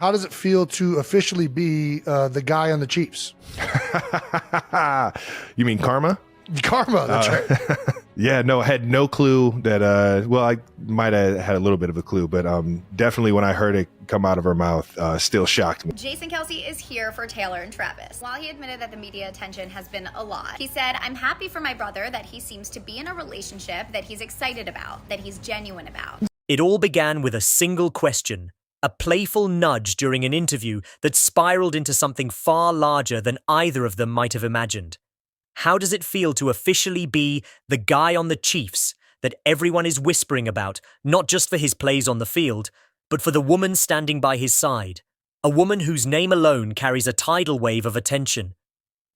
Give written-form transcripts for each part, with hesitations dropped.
How does it feel to officially be the guy on the Chiefs? You mean karma? Karma, that's right. Yeah, no, I had no clue that, I might have had a little bit of a clue, but definitely when I heard it come out of her mouth, still shocked me. Jason Kelce is here for Taylor and Travis. While he admitted that the media attention has been a lot, he said, "I'm happy for my brother that he seems to be in a relationship that he's excited about, that he's genuine about." It all began with a single question, a playful nudge during an interview that spiraled into something far larger than either of them might have imagined. How does it feel to officially be the guy on the Chiefs that everyone is whispering about, not just for his plays on the field, but for the woman standing by his side, a woman whose name alone carries a tidal wave of attention?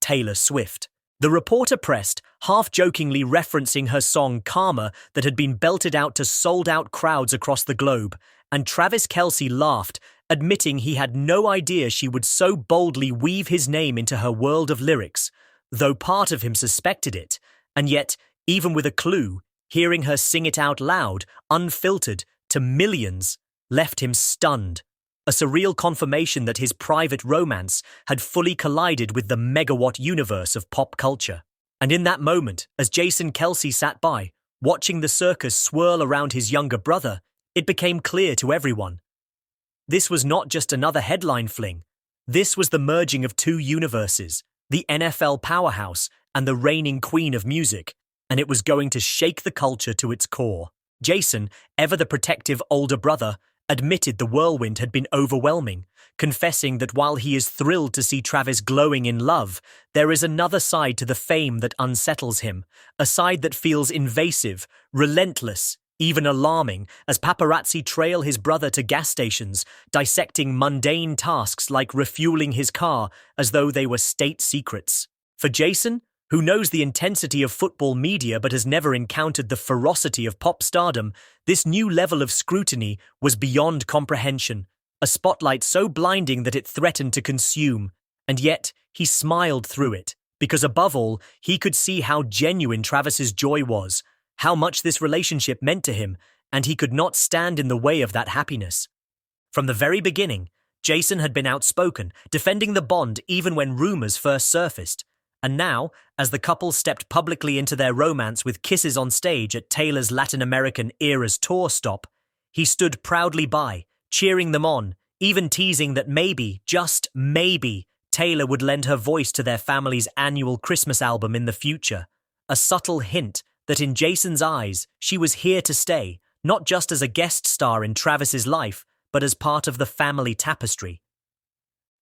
Taylor Swift. The reporter pressed, half-jokingly referencing her song Karma that had been belted out to sold-out crowds across the globe, and Travis Kelce laughed, admitting he had no idea she would so boldly weave his name into her world of lyrics, though part of him suspected it, and yet, even with a clue, hearing her sing it out loud, unfiltered, to millions, left him stunned. A surreal confirmation that his private romance had fully collided with the megawatt universe of pop culture. And in that moment, as Jason Kelce sat by, watching the circus swirl around his younger brother, it became clear to everyone. This was not just another headline fling. This was the merging of two universes, the NFL powerhouse and the reigning queen of music, and it was going to shake the culture to its core. Jason, ever the protective older brother, admitted the whirlwind had been overwhelming, confessing that while he is thrilled to see Travis glowing in love, there is another side to the fame that unsettles him, a side that feels invasive, relentless, even alarming, as paparazzi trail his brother to gas stations, dissecting mundane tasks like refueling his car as though they were state secrets. For Jason, who knows the intensity of football media but has never encountered the ferocity of pop stardom, this new level of scrutiny was beyond comprehension, a spotlight so blinding that it threatened to consume. And yet, he smiled through it, because above all, he could see how genuine Travis's joy was, how much this relationship meant to him, and he could not stand in the way of that happiness. From the very beginning, Jason had been outspoken, defending the bond even when rumors first surfaced. And now, as the couple stepped publicly into their romance with kisses on stage at Taylor's Latin American Eras tour stop, he stood proudly by, cheering them on, even teasing that maybe, just maybe, Taylor would lend her voice to their family's annual Christmas album in the future. A subtle hint that in Jason's eyes, she was here to stay, not just as a guest star in Travis's life, but as part of the family tapestry.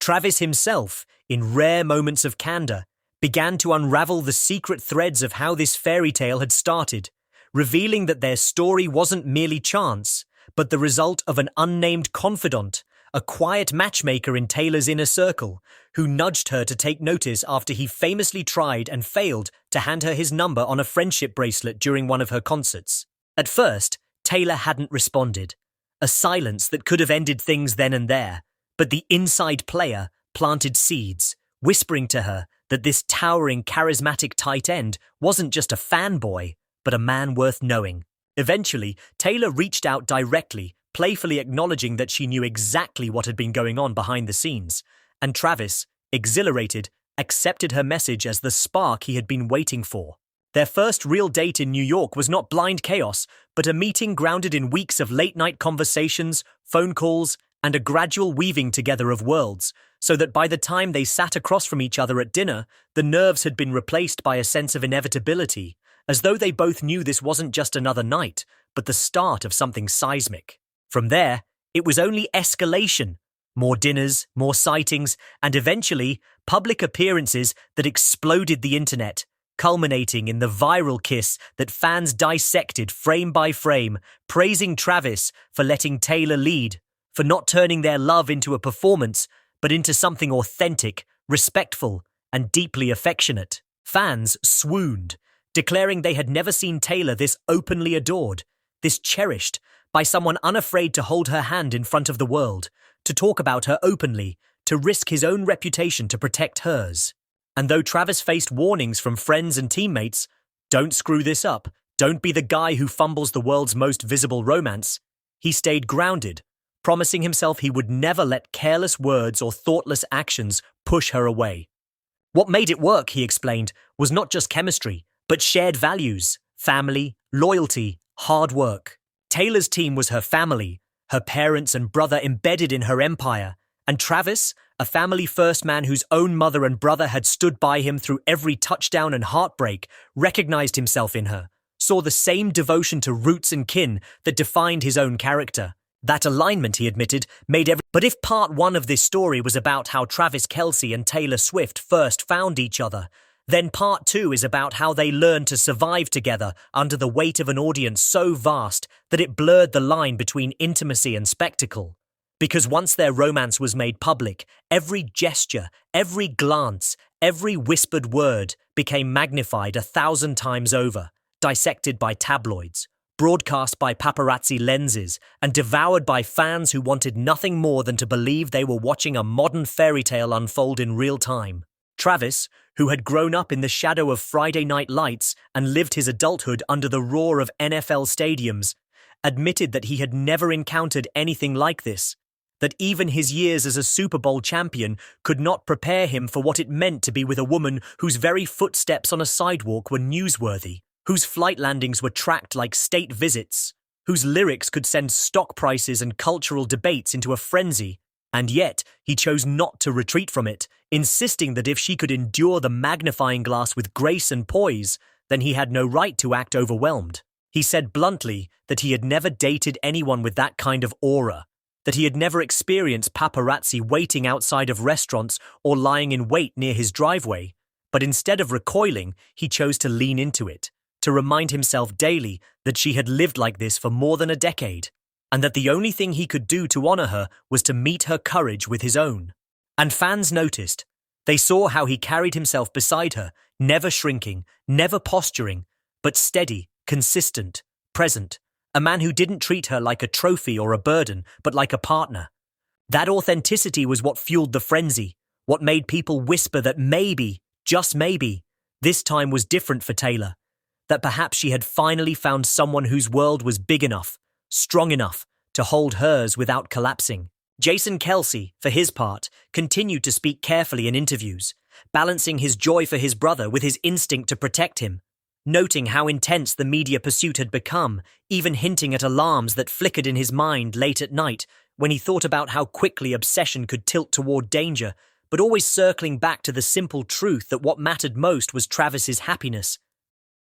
Travis himself, in rare moments of candor, began to unravel the secret threads of how this fairy tale had started, revealing that their story wasn't merely chance, but the result of an unnamed confidant, a quiet matchmaker in Taylor's inner circle, who nudged her to take notice after he famously tried and failed to hand her his number on a friendship bracelet during one of her concerts. At first, Taylor hadn't responded, a silence that could have ended things then and there, but the inside player planted seeds, whispering to her that this towering, charismatic tight end wasn't just a fanboy, but a man worth knowing. Eventually, Taylor reached out directly, playfully acknowledging that she knew exactly what had been going on behind the scenes, and Travis, exhilarated, accepted her message as the spark he had been waiting for. Their first real date in New York was not blind chaos, but a meeting grounded in weeks of late-night conversations, phone calls, and a gradual weaving together of worlds, so that by the time they sat across from each other at dinner, the nerves had been replaced by a sense of inevitability, as though they both knew this wasn't just another night, but the start of something seismic. From there, it was only escalation, more dinners, more sightings, and eventually, public appearances that exploded the internet, culminating in the viral kiss that fans dissected frame by frame, praising Travis for letting Taylor lead, for not turning their love into a performance, but into something authentic, respectful, and deeply affectionate. Fans swooned, declaring they had never seen Taylor this openly adored, this cherished, by someone unafraid to hold her hand in front of the world, to talk about her openly, to risk his own reputation to protect hers. And though Travis faced warnings from friends and teammates, don't screw this up, don't be the guy who fumbles the world's most visible romance, he stayed grounded, promising himself he would never let careless words or thoughtless actions push her away. What made it work, he explained, was not just chemistry, but shared values, family, loyalty, hard work. Taylor's team was her family, her parents and brother embedded in her empire, and Travis, a family-first man whose own mother and brother had stood by him through every touchdown and heartbreak, recognized himself in her, saw the same devotion to roots and kin that defined his own character. That alignment, he admitted, made every... But if part one of this story was about how Travis Kelce and Taylor Swift first found each other, then part two is about how they learned to survive together under the weight of an audience so vast that it blurred the line between intimacy and spectacle. Because once their romance was made public, every gesture, every glance, every whispered word became magnified 1,000 times over, dissected by tabloids, broadcast by paparazzi lenses, and devoured by fans who wanted nothing more than to believe they were watching a modern fairy tale unfold in real time. Travis, who had grown up in the shadow of Friday night lights and lived his adulthood under the roar of NFL stadiums, admitted that he had never encountered anything like this, that even his years as a Super Bowl champion could not prepare him for what it meant to be with a woman whose very footsteps on a sidewalk were newsworthy, whose flight landings were tracked like state visits, whose lyrics could send stock prices and cultural debates into a frenzy. And yet, he chose not to retreat from it, insisting that if she could endure the magnifying glass with grace and poise, then he had no right to act overwhelmed. He said bluntly that he had never dated anyone with that kind of aura, that he had never experienced paparazzi waiting outside of restaurants or lying in wait near his driveway, but instead of recoiling, he chose to lean into it, to remind himself daily that she had lived like this for more than a decade, and that the only thing he could do to honor her was to meet her courage with his own. And fans noticed. They saw how he carried himself beside her, never shrinking, never posturing, but steady, consistent, present, a man who didn't treat her like a trophy or a burden, but like a partner. That authenticity was what fueled the frenzy, what made people whisper that maybe, just maybe, this time was different for Taylor, that perhaps she had finally found someone whose world was big enough, strong enough to hold hers without collapsing. Jason Kelce, for his part, continued to speak carefully in interviews, balancing his joy for his brother with his instinct to protect him, noting how intense the media pursuit had become, even hinting at alarms that flickered in his mind late at night when he thought about how quickly obsession could tilt toward danger, but always circling back to the simple truth that what mattered most was Travis's happiness.